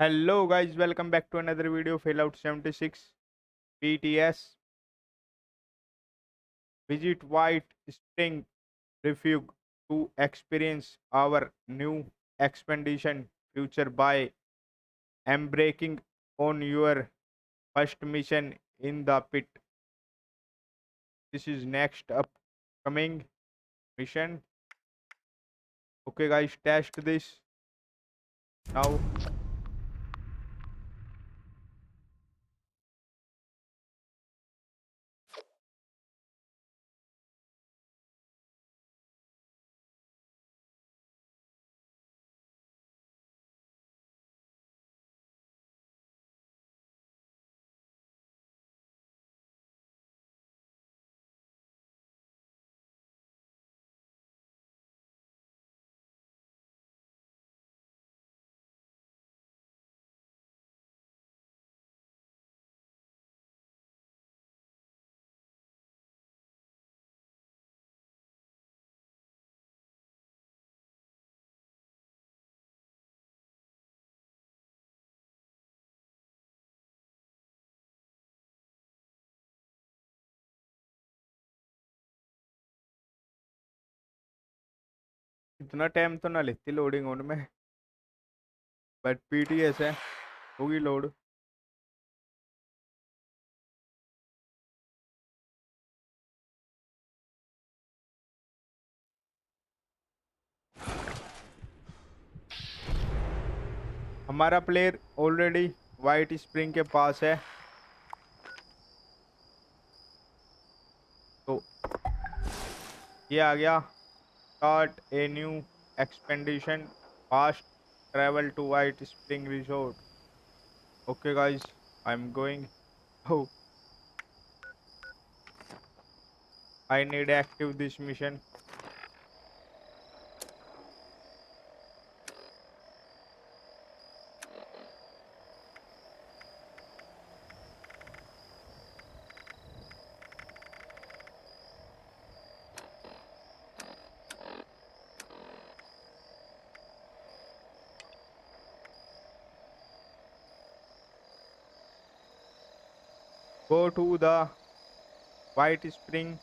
Hello guys, welcome back to another video. Fallout 76 BTS. Visit Whitespring Refuge to experience our new expedition future by embarking on your first mission in the pit. This is next upcoming mission. Okay guys, test this now. इतना time तो ना लेती loading होने में, but PTS है, होगी load. हमारा player already white spring के पास है, तो ये आ गया. Start a new expedition, fast travel to white spring resort. Okay guys, I am going. Oh, I need active this mission. Go to the White Spring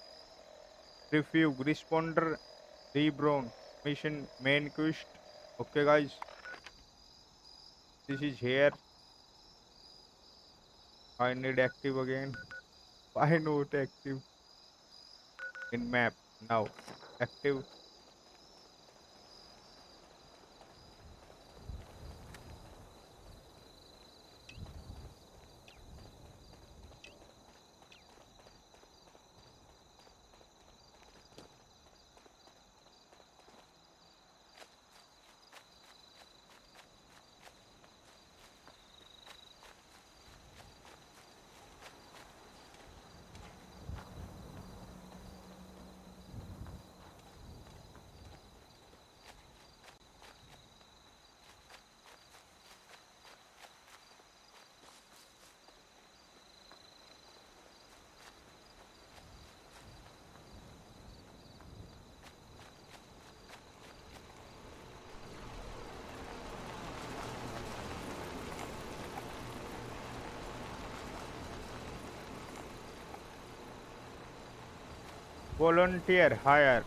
Refuge. Responder Reborn. Mission main quest. Okay guys, this is here. I need active again. Why not active in map? Now active. Volunteer hire.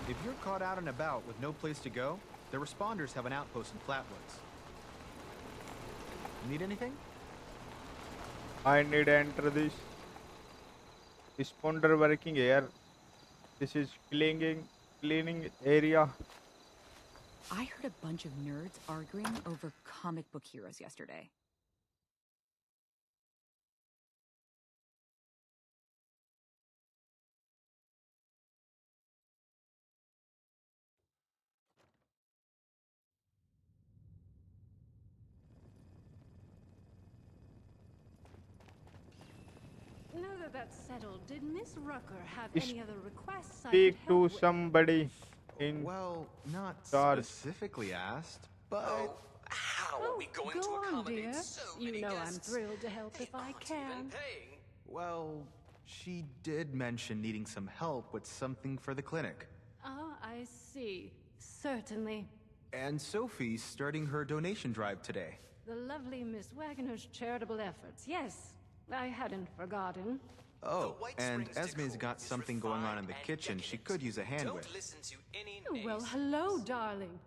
If you're caught out and about with no place to go, the responders have an outpost in Flatwoods. Need anything? I need to enter this. Responder working here. This is cleaning area. I heard a bunch of nerds arguing over comic book heroes yesterday. Now that that's settled, did Miss Rucker have any other requests I could Speak help to with? somebody in Well, not charge. specifically asked, but Oh, how are we going go to on, accommodate dear. so You many know guests? I'm thrilled to help They if I aren't can. even paying. well, she did mention needing some help with something for the clinic. Ah, I see. Certainly. And Sophie's starting her donation drive today. The lovely Miss Wagner's charitable efforts. Yes, I hadn't forgotten. Oh, The White and Springs Esme's decor got is something going on in refined the and kitchen she decadent. could use a hand Don't with. listen to any Well, nays. hello, darling.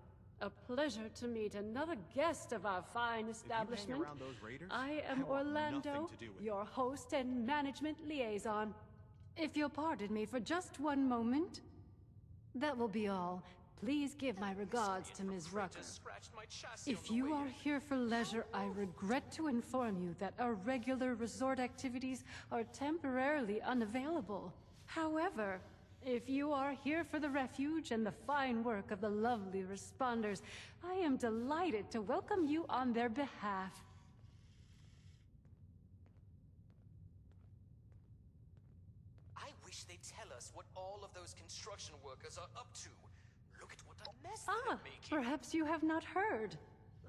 A pleasure to meet another guest of our fine establishment. around those raiders, I I am want Orlando, nothing to do with your host and management liaison. If you'll pardon me for just one moment, that will be all. Please give my regards to Ms. Rucker. Scratched my chassis If on the you way are in. here for leisure, I regret to inform you that our regular resort activities are temporarily unavailable. However, if you are here for the refuge and the fine work of the lovely responders, I am delighted to welcome you on their behalf. I wish they'd tell us what all of those construction workers are up to. Look at what a mess they're making. Perhaps you have not heard.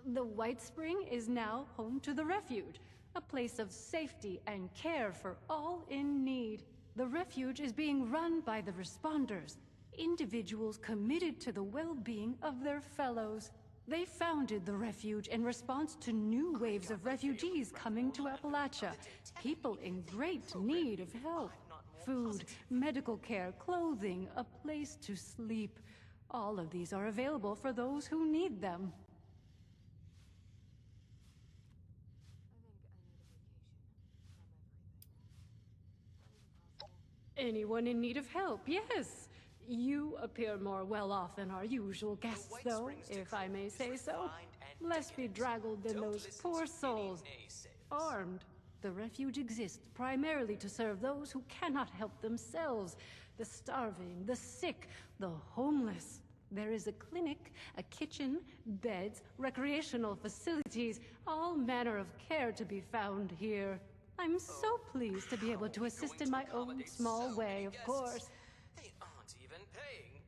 The Whitespring is now home to the refuge, a place of safety and care for all in need. The refuge is being run by the responders, individuals committed to the well-being of their fellows. They founded the refuge in response to new waves of refugees coming to Appalachia, people in great need of help. Food, medical care, clothing, a place to sleep. All of these are available for those who need them. Anyone in need of help, yes. You appear more well off than our usual guests, White though, Springs if decor I may is say so. refined and Less bedraggled than Don't those listen poor to any souls. naysayers. Armed, the refuge exists primarily to serve those who cannot help themselves. The starving, the sick, the homeless. There is a clinic, a kitchen, beds, recreational facilities, all manner of care to be found here. I'm so pleased to be able to assist in my own small way, of course. They aren't even paying.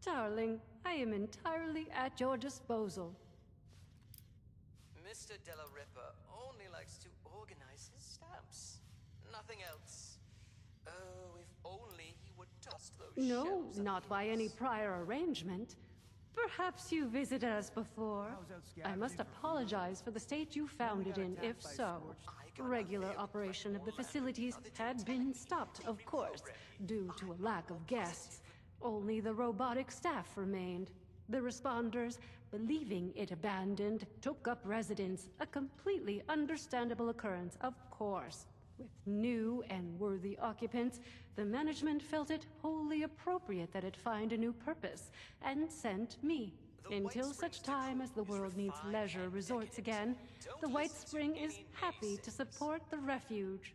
Darling, I am entirely at your disposal. Mr. Della Ripper only likes to organize his stamps. Nothing else. Oh, if only he would dust those No, shelves of not by any his. prior arrangement. Perhaps you visited us before. I must apologize for the state you found it in, if so. Regular operation of the facilities had been stopped, of course, due to a lack of guests. Only the robotic staff remained. The responders, believing it abandoned, took up residence, a completely understandable occurrence, of course. With new and worthy occupants, the management felt it wholly appropriate that it find a new purpose, and sent me. Until such time as the world needs leisure resorts again, the White Spring is happy to support the refuge.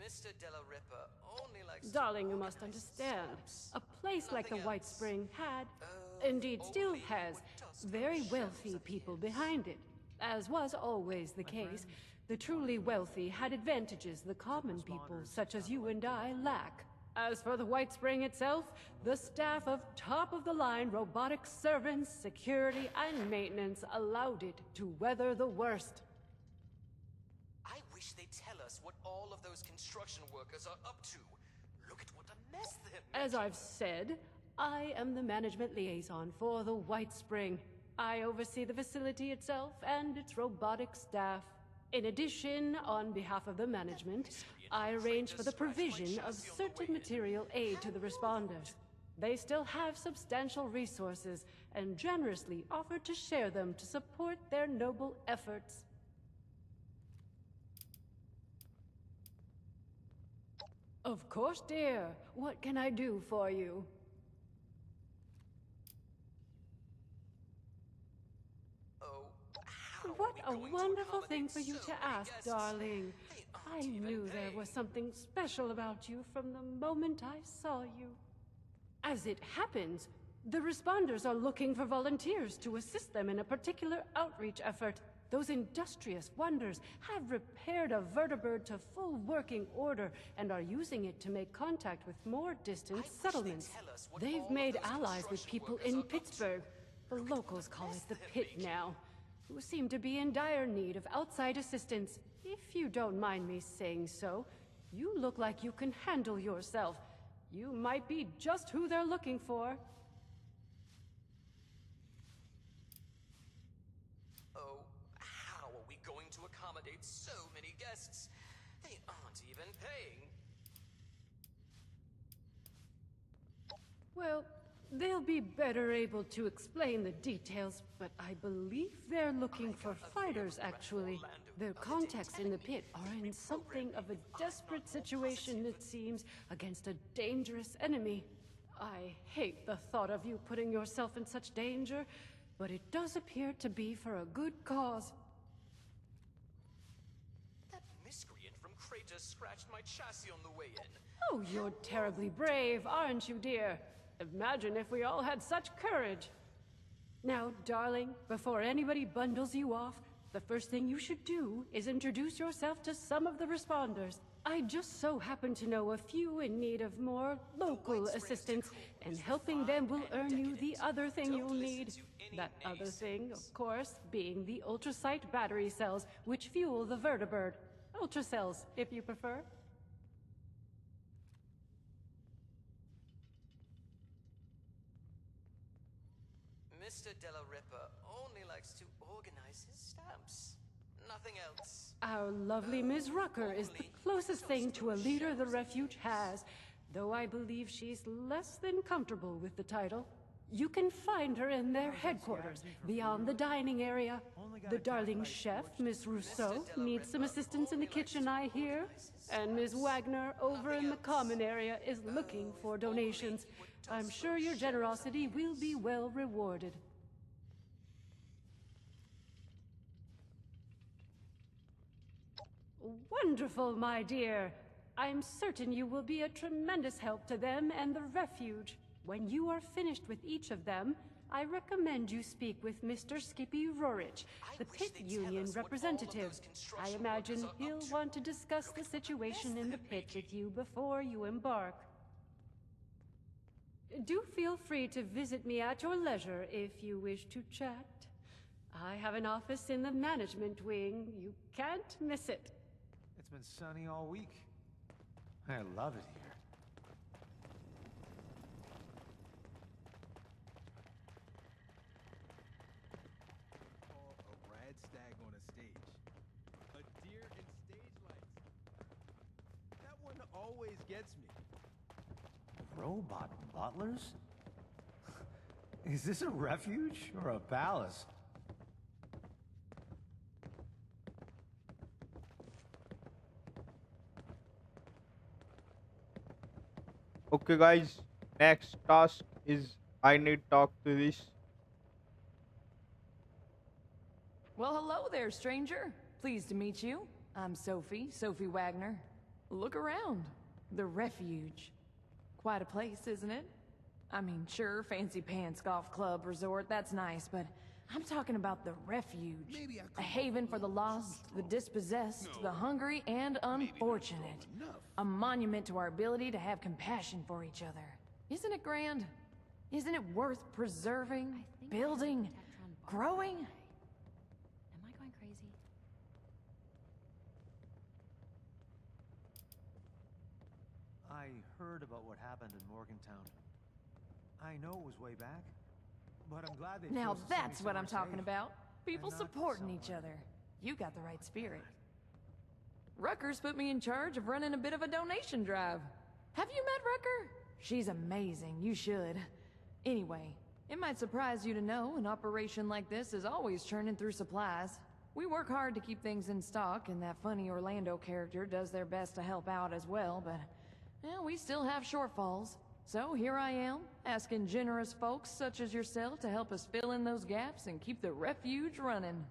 Mr. Della Ripper only likes Darling, to you must organize his understand. stamps. A place like the Nothing White else. Spring had, Oh, indeed still only has, would dust very those wealthy shelves of people his. behind it. As was always the case, the truly wealthy had advantages the common people, such as you and I, lack. As for the White Spring itself, the staff of top-of-the-line robotic servants, security, and maintenance allowed it to weather the worst. I wish they'd tell us what all of those construction workers are up to. Look at what a mess they're making. As I've said, I am the management liaison for the White Spring. I oversee the facility itself and its robotic staff. In addition, on behalf of the management, I arrange for the provision of certain material aid to the responders. They still have substantial resources and generously offer to share them to support their noble efforts. Of course, dear. What can I do for you? Oh, how What are a we going wonderful to thing for you accommodate to so many ask, guests? darling. They I aren't even knew there paying. was something special about you from the moment I saw you. As it happens, the responders are looking for volunteers to assist them in a particular outreach effort. Those industrious wonders have repaired a vertibird to full working order and are using it to make contact with more distant settlements. They've made allies with people in Pittsburgh. The locals call it the Pit now, who seem to be in dire need of outside assistance. If you don't mind me saying so, you look like you can handle yourself. You might be just who they're looking for. Oh, how are we going to accommodate so many guests? They aren't even paying. Well, they'll be better able to explain the details, but I believe they're looking for fighters, actually. Their contacts in the pit are in something of a desperate situation, it seems, against a dangerous enemy. I hate the thought of you putting yourself in such danger, but it does appear to be for a good cause. That miscreant from Kratos scratched my chassis on the way in. Oh, you're terribly brave, aren't you, dear? Imagine if we all had such courage. Now, darling, before anybody bundles you off, the first thing you should do is introduce yourself to some of the responders. I just so happen to know a few in need of more local assistance, and helping them will earn you the other thing you'll need. That other thing, of course, being the ultrasight battery cells, which fuel the vertibird. Ultracells, if you prefer. Mr. Della Ripa only likes to organize his stamps. Nothing else. Our lovely Ms. Rucker is the closest thing to a leader the refuge has, though I believe she's less than comfortable with the title. You can find her in their headquarters, beyond the dining area. The darling chef, Miss Rousseau, needs some assistance in the kitchen, I hear. And Ms. Wagner, over in the common area, is looking for donations. I'm sure your generosity will be well rewarded. Wonderful, my dear. I'm certain you will be a tremendous help to them and the refuge. When you are finished with each of them, I recommend you speak with Mr. Skippy Rorich, the pit union representative. I imagine he'll want to discuss the situation in the pit with you before you embark. Do feel free to visit me at your leisure if you wish to chat. I have an office in the management wing. You can't miss it. It's been sunny all week. I love it here. A rad stag on a stage. A deer in stage lights. That one always gets me. Robot butlers? Is this a refuge or a palace? Okay, guys. Next task is I need talk to this. Well, hello there, stranger. Pleased to meet you. I'm Sophie Wagner. Look around. The refuge. Quite a place, isn't it? I mean, sure, fancy pants golf club resort, that's nice, but I'm talking about the refuge. A haven for the lost, the dispossessed, the hungry, and unfortunate. A monument to our ability to have compassion for each other. Isn't it grand? Isn't it worth preserving, building, growing? Am I going crazy? I heard about what happened in Morgantown. I know it was way back, but I'm glad they Now chose to send me that's what I'm somewhere talking safe. about. People And not supporting each somewhere. other. You got the right spirit. Rucker's put me in charge of running a bit of a donation drive. Have you met Rucker? She's amazing, you should. Anyway, it might surprise you to know an operation like this is always churning through supplies. We work hard to keep things in stock, and that funny Orlando character does their best to help out as well, but well, we still have shortfalls. So here I am, asking generous folks such as yourself to help us fill in those gaps and keep the refuge running.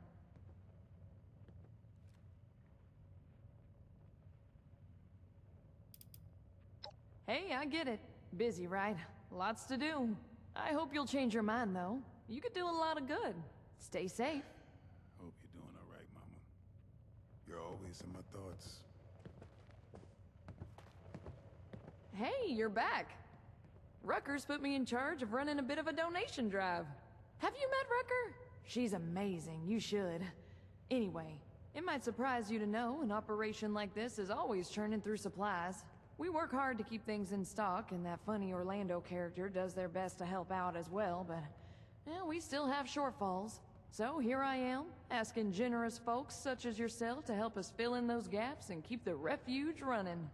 Hey, I get it. Busy, right? Lots to do. I hope you'll change your mind, though. You could do a lot of good. Stay safe. Hope you're doing all You're always in my thoughts. Hey, you're back. Rucker's put me in charge of running a bit of a donation drive. Have you met Rucker? She's amazing, you should. Anyway, it might surprise you to know an operation like this is always churning through supplies. We work hard to keep things in stock, and that funny Orlando character does their best to help out as well, but well, we still have shortfalls. So here I am, asking generous folks such as yourself to help us fill in those gaps and keep the refuge running.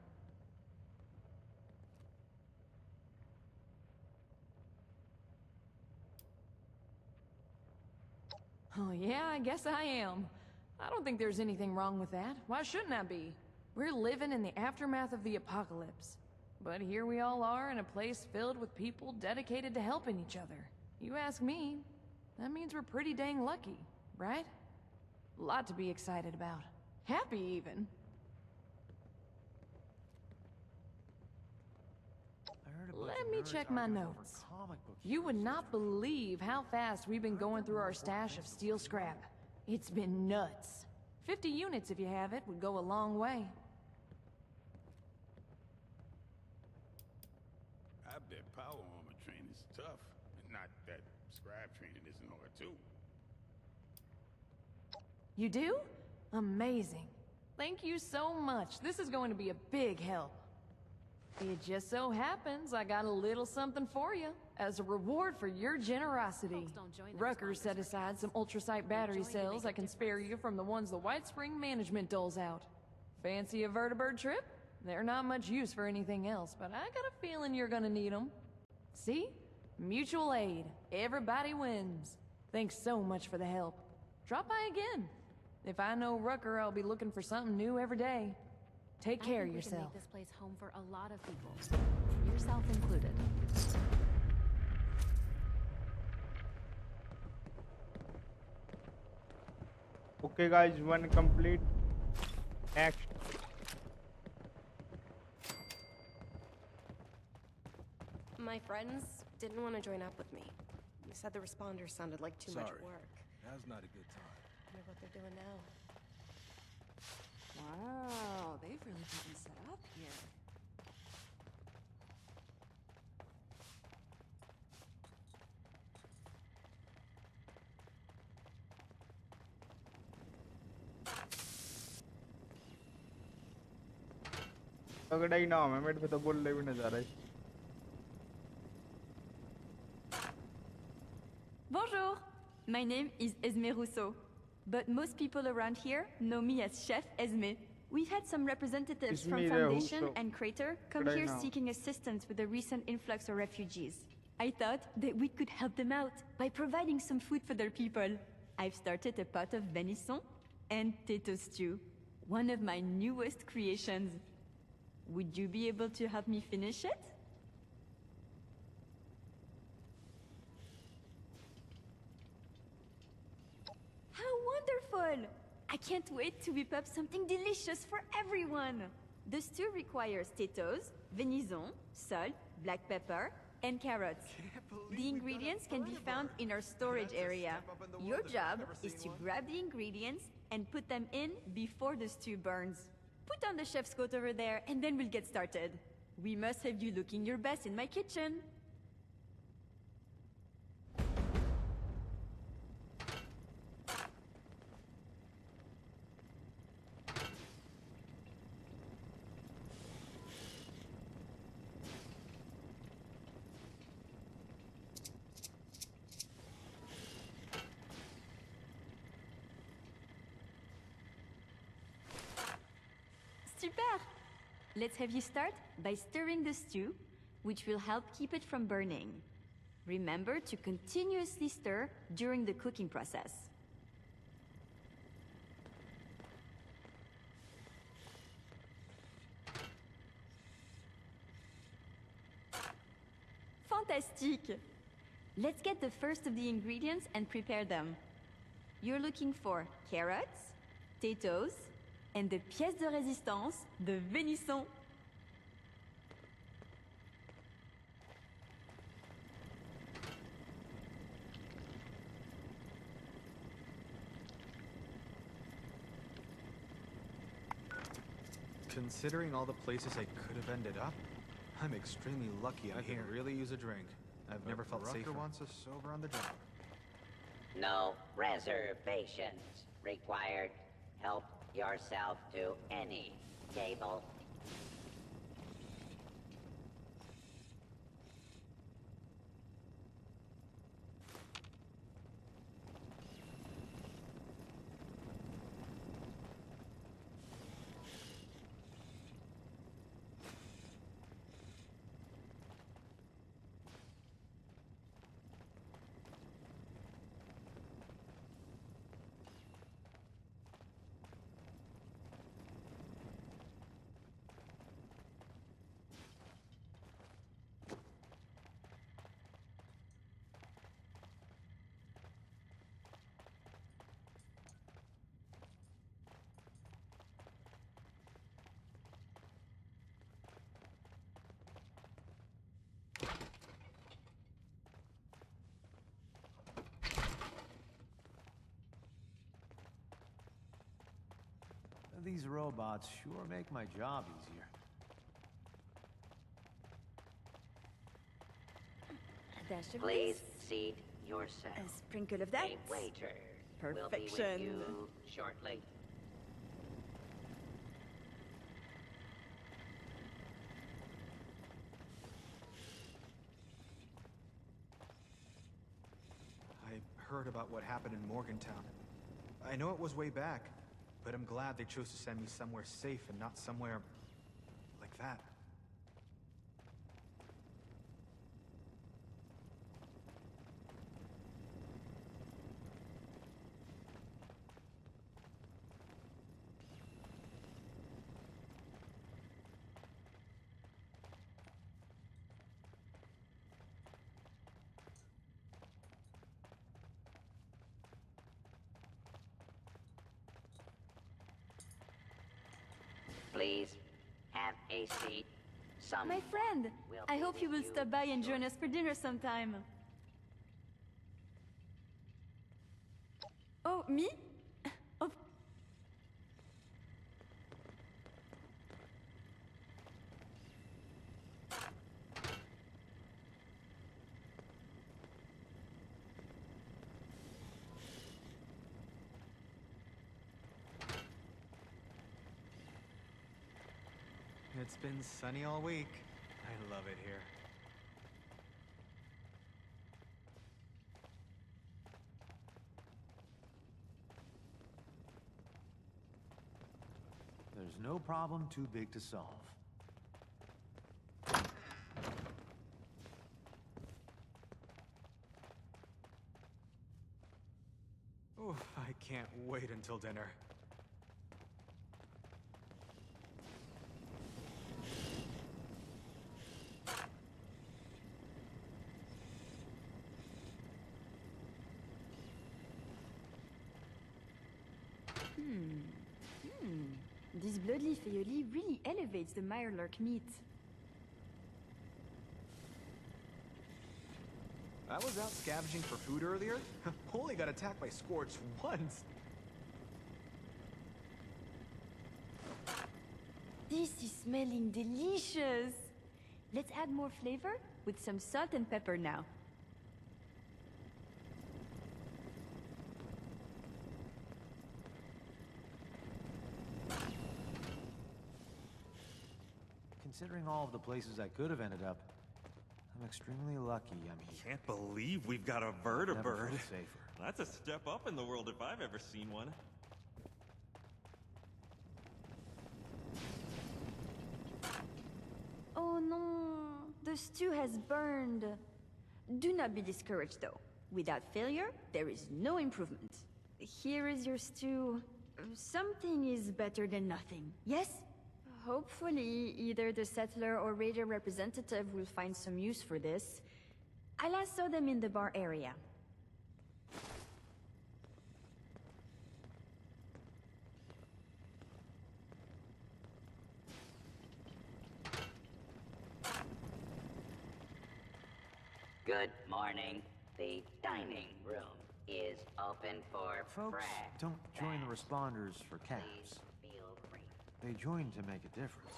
Oh yeah, I guess I am. I don't think there's anything wrong with that. Why shouldn't I be? We're living in the aftermath of the apocalypse. But here we all are in a place filled with people dedicated to helping each other. You ask me, that means we're pretty dang lucky, right? A lot to be excited about. Happy, even. Let me check my notes. You would not believe how fast we've been going through our stash of steel scrap. It's been nuts. 50 units, if you have it, would go a long way. I bet power armor training's tough. Not that scribe training isn't hard too. You do? Amazing. Thank you so much. This is going to be a big help. It just so happens I got a little something for you as a reward for your generosity. Rucker set aside some ultrasight battery cells I can spare you from the ones the Whitespring management doles out. Fancy a vertibird trip? They're not much use for anything else, but I got a feeling you're gonna need them. See? Mutual aid. Everybody wins. Thanks so much for the help. Drop by again. If I know Rucker, I'll be looking for something new every day. Take care of I think we can yourself. make this place home for a lot of people, yourself included. Okay, guys, one complete. Next. My friends didn't want to join up with me. They said the responders sounded like too much work. Now's not a good time. I wonder what they're doing now. Wow, they've really gotten set up here. तगड़ा ही नाम है मेरे पे तो बोलने भी नहीं जा रहा है. Bonjour, my name is Esme Rousseau, but most people around here know me as Chef Esme. We've had some representatives from Foundation and Crater come here seeking assistance with the recent influx of refugees. I thought that we could help them out by providing some food for their people. I've started a pot of venison and potato stew, one of my newest creations. Would you be able to help me finish it? How wonderful! I can't wait to whip up something delicious for everyone! The stew requires potatoes, venison, salt, black pepper, and carrots. The ingredients can be found in our storage area. Your job is to grab the ingredients and put them in before the stew burns. Put on the chef's coat over there, and then we'll get started. We must have you looking your best in my kitchen. Super! Let's have you start by stirring the stew, which will help keep it from burning. Remember to continuously stir during the cooking process. Fantastique! Let's get the first of the ingredients and prepare them. You're looking for carrots, potatoes, and the pièce de résistance, the venison. Considering all the places I could have ended up, I'm extremely lucky I'm here. Really use a drink. I've never felt safer. Wants us sober on the job. No reservations required. Help yourself to any table. These robots sure make my job easier. Dash of Please this. seat yourself. A sprinkle of that. A waiter will be with Perfection. you shortly. I heard about what happened in Morgantown. I know it was way back, but I'm glad they chose to send me somewhere safe and not somewhere like that. Please have a seat. My friend, I hope you will stop by and join us for dinner sometime. Oh, me? Oh. It's been sunny all week. I love it here. There's no problem too big to solve. Oh, I can't wait until dinner. This bloodleaf aioli really elevates the mirelurk meat. I was out scavenging for food earlier. Only got attacked by Scorch once. This is smelling delicious. Let's add more flavor with some salt and pepper now. Considering all of the places I could have ended up, I'm extremely lucky I'm here. Can't believe we've got a bird. Never felt safer. That's a step up in the world if I've ever seen one. Oh no, the stew has burned. Do not be discouraged though. Without failure, there is no improvement. Here is your stew. Something is better than nothing, yes? Hopefully, either the settler or raider representative will find some use for this. I last saw them in the bar area. Good morning. The dining room is open for Folks, don't join the responders for Please cabs. feel free. They joined to make a difference.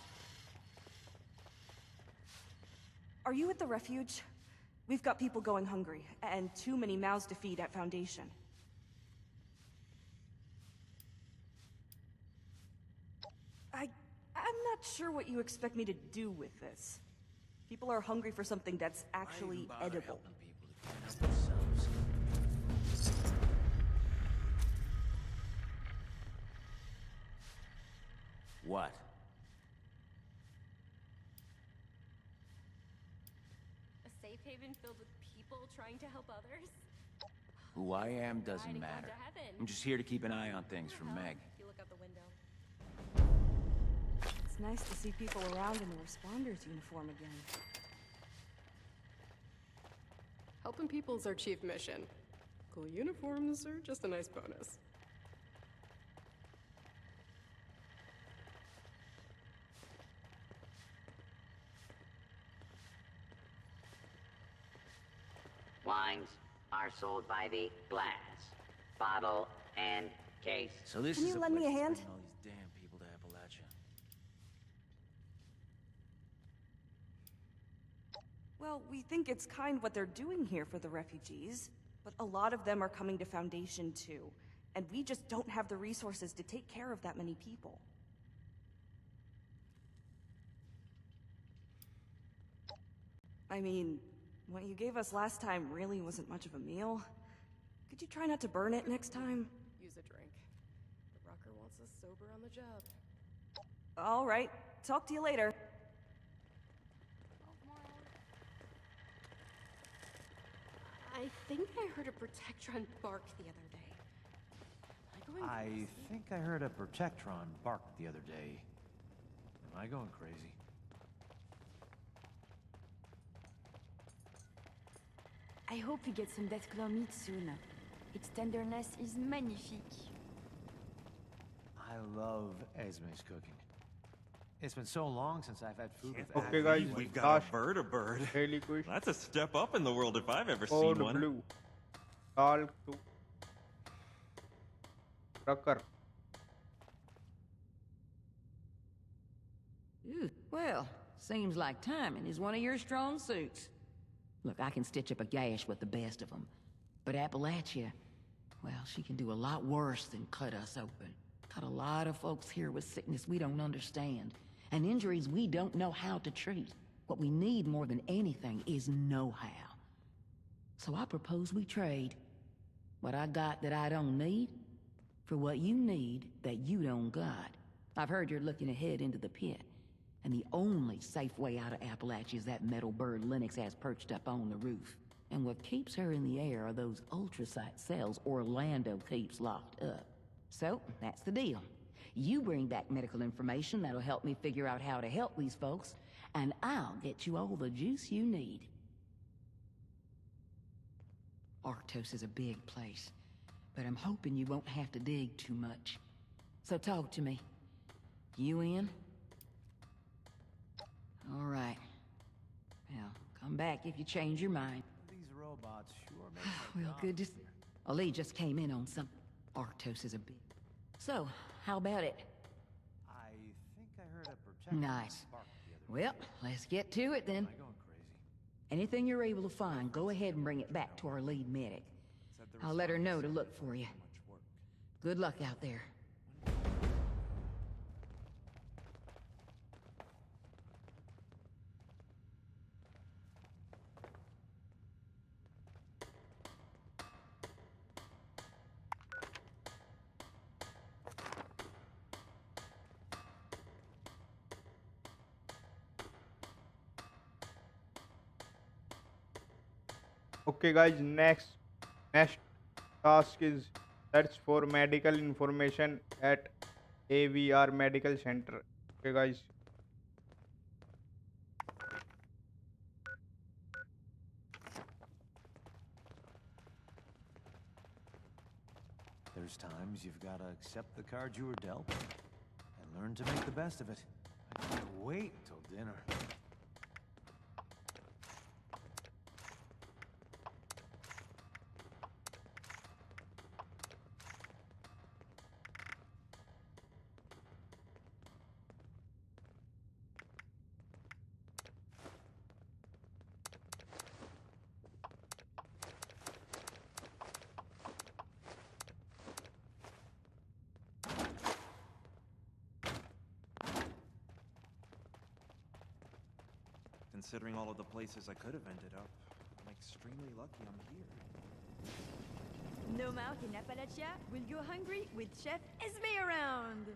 Are you at the refuge? We've got people going hungry, and too many mouths to feed at Foundation. I'm not sure what you expect me to do with this. People are hungry for something that's actually edible. What? A safe haven filled with people trying to help others? Who I am doesn't matter. I'm just here to keep an eye on things from Meg. If you look out the window. It's nice to see people around in the responders uniform again. Helping people's our chief mission. Cool uniforms are just a nice bonus. Wines are sold by the glass, bottle, and case. So this Can is you lend me a hand? all these damn people to Appalachia. Well, we think it's kind what they're doing here for the refugees, but a lot of them are coming to Foundation too, and we just don't have the resources to take care of that many people. I mean, what you gave us last time really wasn't much of a meal. Could you try not to burn it next time? Use a drink. The rocker wants us sober on the job. All right. Talk to you later. I think I heard a Protectron bark the other day. Am I going I crazy? think I heard a Protectron bark the other day. Am I going crazy? I hope we get some d'esclaw meat soon. Its tenderness is magnifique. I love Esme's cooking. It's been so long since I've had food with Okay, Esme. guys, We've got last a bird. really quick. That's a step up in the world if I've ever Code seen one. blue. Talk to Rucker. Ooh, well, seems like timing is one of your strong suits. Look, I can stitch up a gash with the best of them. But Appalachia, well, she can do a lot worse than cut us open. Got a lot of folks here with sickness we don't understand, and injuries we don't know how to treat. What we need more than anything is know-how. So I propose we trade. What I got that I don't need, for what you need that you don't got. I've heard you're looking ahead into the pit. And the only safe way out of Appalachia is that metal bird Lennox has perched up on the roof. And what keeps her in the air are those ultrasight cells Orlando keeps locked up. So, that's the deal. You bring back medical information that'll help me figure out how to help these folks, and I'll get you all the juice you need. Arctos is a big place, but I'm hoping you won't have to dig too much. So talk to me. You in? All right. Well, come back if you change your mind. These robots sure make my Well, job good to... easier. Ali just came in on some... Arctos is a big... So, how about it? I think I heard a Protectron Nice. bark the other Well, let's get to it then. Am I going crazy? Anything you're able to find, go ahead and bring it back to our lead medic. Said the I'll let her know to responders look for you. much work. Good luck out there. Okay, guys, next task is search for medical information at AVR Medical Center. Okay, guys. There's times you've got to accept the cards you were dealt and learn to make the best of it. I can't wait till dinner. considering all of the places I could have ended up. I'm extremely lucky I'm here. No Mark in Appalachia will go hungry with Chef Esme around.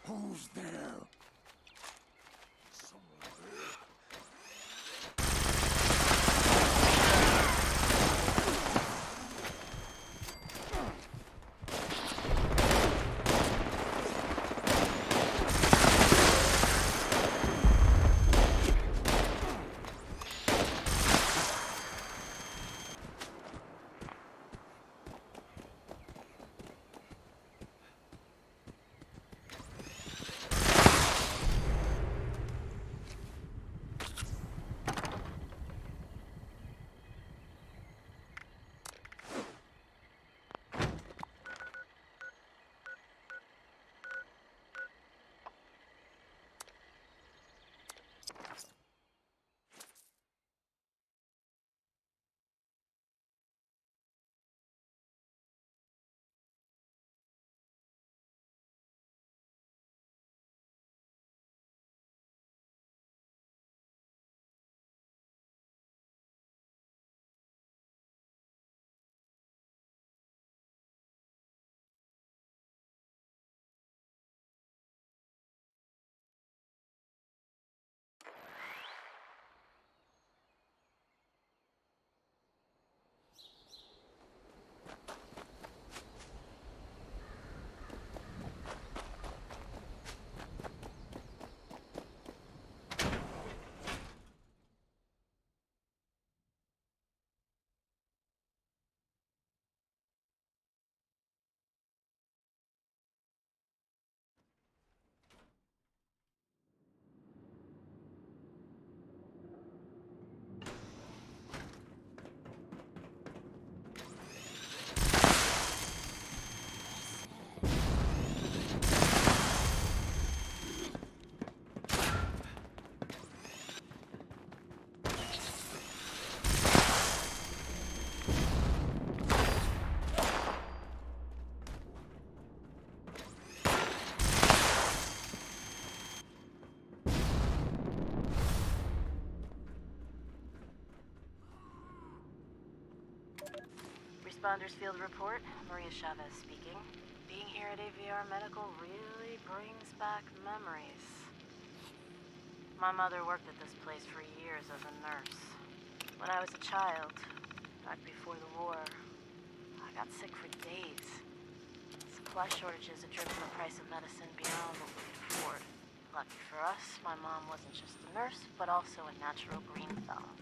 Who's there? responders field report. Maria Chavez speaking. Being here at AVR Medical really brings back memories. My mother worked at this place for years as a nurse. When I was a child, back before the war, I got sick for days. Supply shortages had driven the price of medicine beyond what we could afford. Lucky for us, my mom wasn't just a nurse, but also a natural green thumb.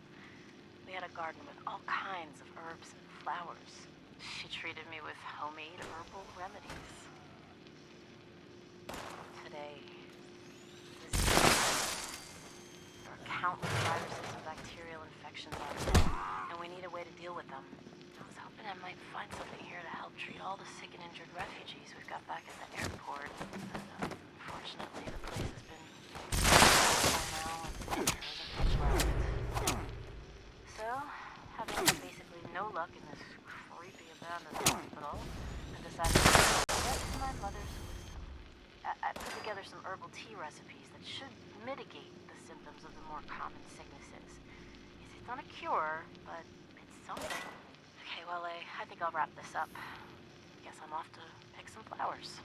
We had a garden with all kinds of herbs and flowers. She treated me with homemade herbal remedies. Today, there are countless viruses and bacterial infections out there, and we need a way to deal with them. I was hoping I might find something here to help treat all the sick and injured refugees we've got back at the airport. But, unfortunately, the place has been by now, and there isn't much left. So, having basically no luck in this creepy abandoned hospital, I decided to get to my mother's wisdom. I put together some herbal tea recipes that should mitigate the symptoms of the more common sicknesses. It's not a cure, but it's something. Okay, well, I think I'll wrap this up. Guess I'm off to pick some flowers.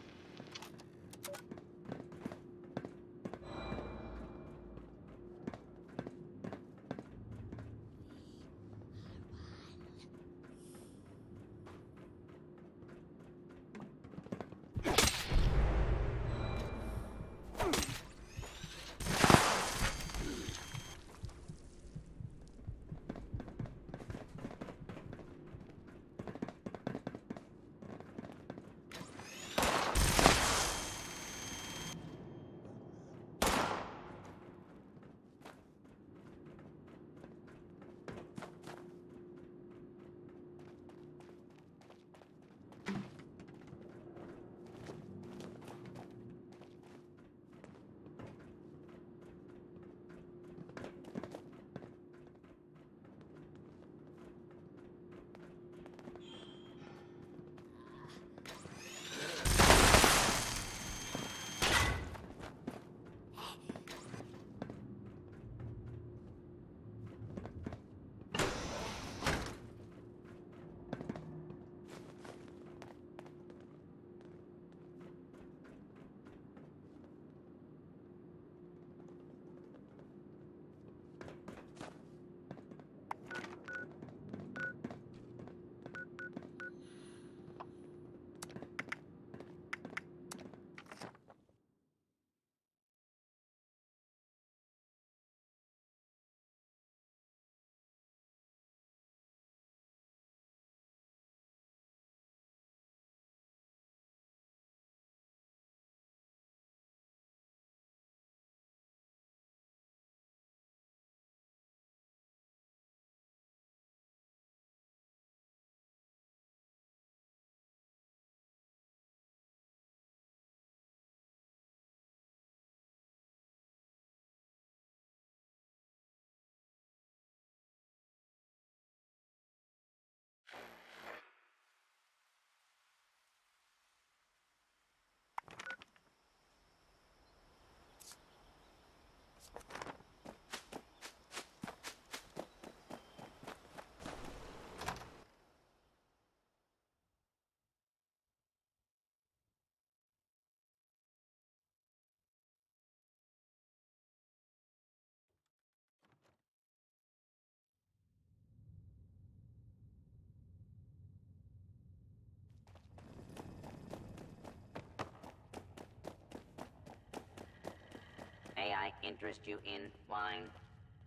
May I interest you in wine,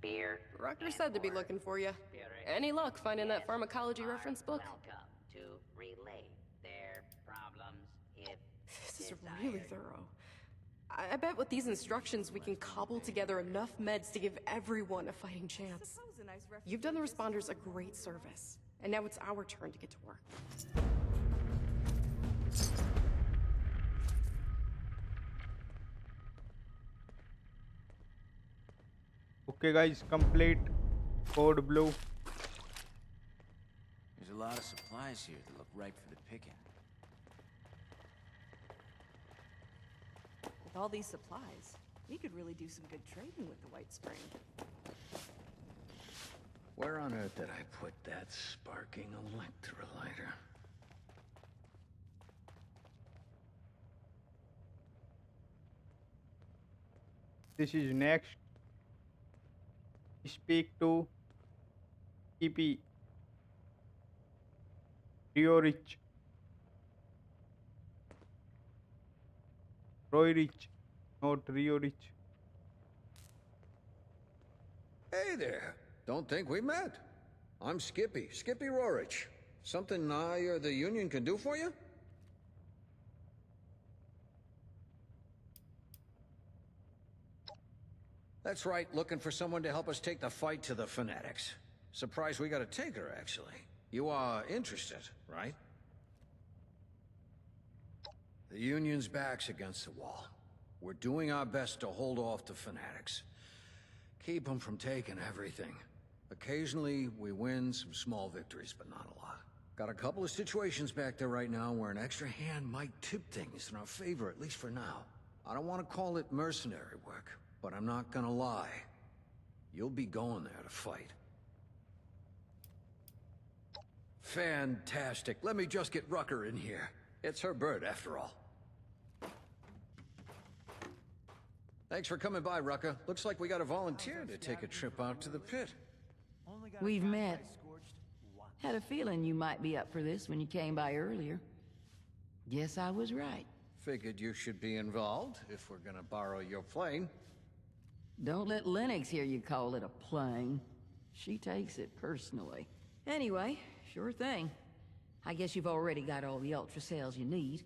beer? Rucker said to be looking for you. Any luck finding that pharmacology reference book? Welcome to relay their problems if This is really thorough. I bet with these instructions we can cobble together enough meds to give everyone a fighting chance. You've done the responders a great service, and now it's our turn to get to work. Okay, guys, complete code blue. There's a lot of supplies here that look ripe for the picking. With all these supplies, we could really do some good trading with the Whitespring. Where on earth did I put that sparking electrolyter? This is next. Speak to EP Rio Rich. Roy Rich, not Rio Rich. Hey there. Don't think we met. I'm Skippy Rorich. Something I or the Union can do for you? That's right, looking for someone to help us take the fight to the Fanatics. Surprised we got a taker, actually. You are interested, right? The Union's back's against the wall. We're doing our best to hold off the Fanatics. Keep them from taking everything. Occasionally, we win some small victories, but not a lot. Got a couple of situations back there right now where an extra hand might tip things in our favor, at least for now. I don't want to call it mercenary work, but I'm not gonna lie. You'll be going there to fight. Fantastic. Let me just get Rucker in here. It's her bird, after all. Thanks for coming by, Rucker. Looks like we got a volunteer to take a trip out to the pit. We've met. Had a feeling you might be up for this when you came by earlier. Guess I was right. Figured you should be involved, if we're gonna borrow your plane. Don't let Lennox hear you call it a plane. She takes it personally. Anyway, sure thing. I guess you've already got all the ultra cells you need.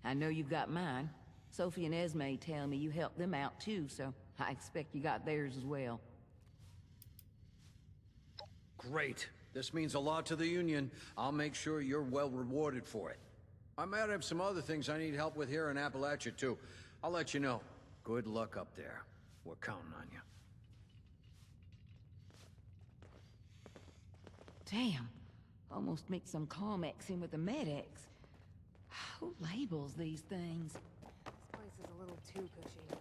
I know you've got mine. Sophie and Esme tell me you helped them out too, so I expect you got theirs as well. Great. This means a lot to the Union. I'll make sure you're well rewarded for it. I might have some other things I need help with here in Appalachia too. I'll let you know. Good luck up there. We're counting on you. Damn. Almost mixed some Calmex in with the Med-X. Who labels these things? This place is a little too cushy.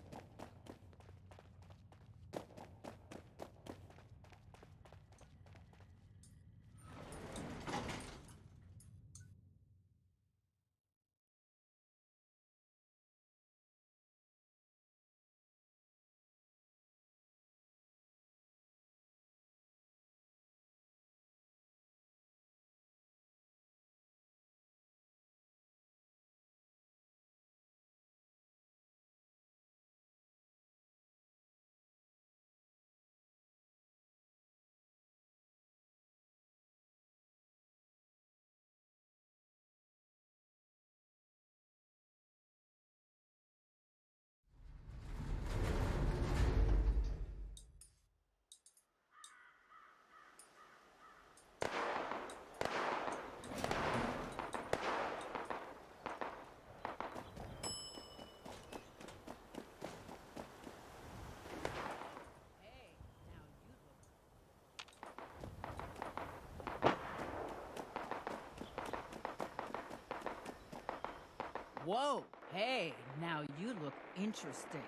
Whoa, hey, now you look interesting.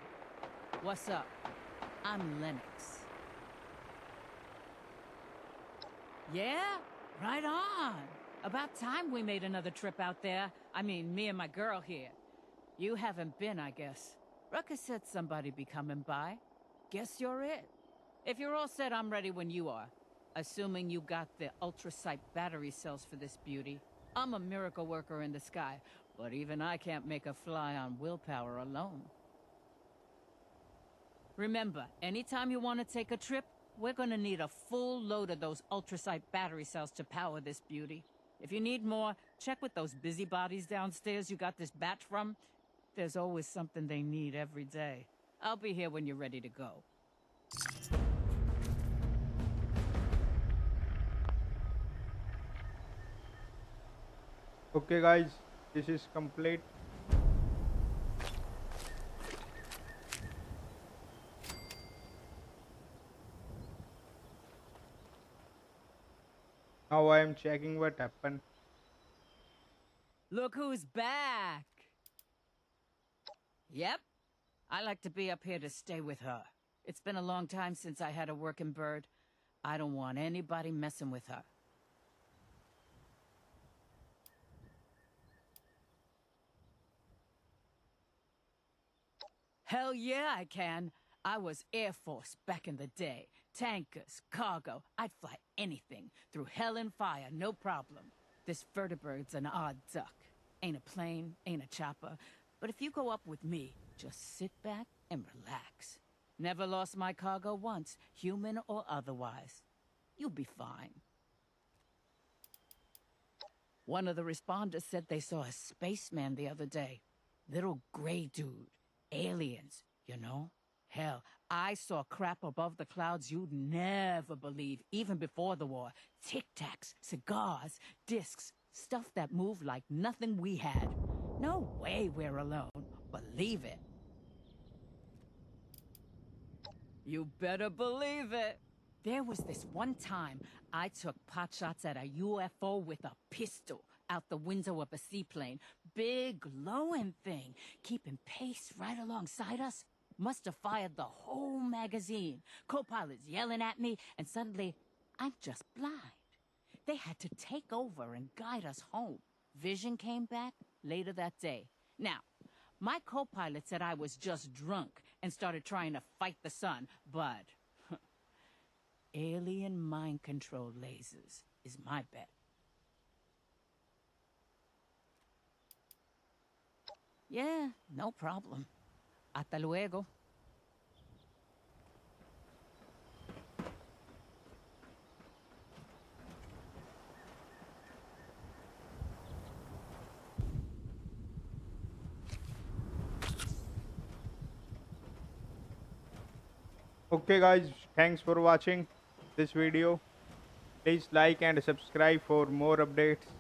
What's up? I'm Lennox. Yeah? Right on. About time we made another trip out there. I mean, me and my girl here. You haven't been, I guess. Ruckus said somebody'd be coming by. Guess you're it. If you're all set, I'm ready when you are. Assuming you got the ultrasight battery cells for this beauty. I'm a miracle worker in the sky, but even I can't make a fly on willpower alone. Remember, anytime you want to take a trip, we're gonna need a full load of those ultrasight battery cells to power this beauty. If you need more, check with those busybodies downstairs you got this batch from. There's always something they need every day. I'll be here when you're ready to go. Okay guys, this is complete. Now I am checking what happened. Look who's back! Yep. I like to be up here to stay with her. It's been a long time since I had a working bird. I don't want anybody messing with her. Hell yeah, I can. I was Air Force back in the day. Tankers, cargo, I'd fly anything. Through hell and fire, no problem. This vertebrate's an odd duck. Ain't a plane, ain't a chopper. But if you go up with me, just sit back and relax. Never lost my cargo once, human or otherwise. You'll be fine. One of the responders said they saw a spaceman the other day. Little gray dude. Aliens, you know? Hell, I saw crap above the clouds you'd never believe, even before the war. Tic-tacs, cigars, discs, stuff that moved like nothing we had. No way we're alone. Believe it. You better believe it. There was this one time I took pot shots at a UFO with a pistol out the window of a seaplane. Big, glowing thing, keeping pace right alongside us. Must have fired the whole magazine. Co-pilots yelling at me, and suddenly, I'm just blind. They had to take over and guide us home. Vision came back later that day. Now, my co-pilot said I was just drunk and started trying to fight the sun, but alien mind control lasers is my bet. Yeah, no problem. Hasta luego. Okay guys, thanks for watching this video. Please like and subscribe for more updates.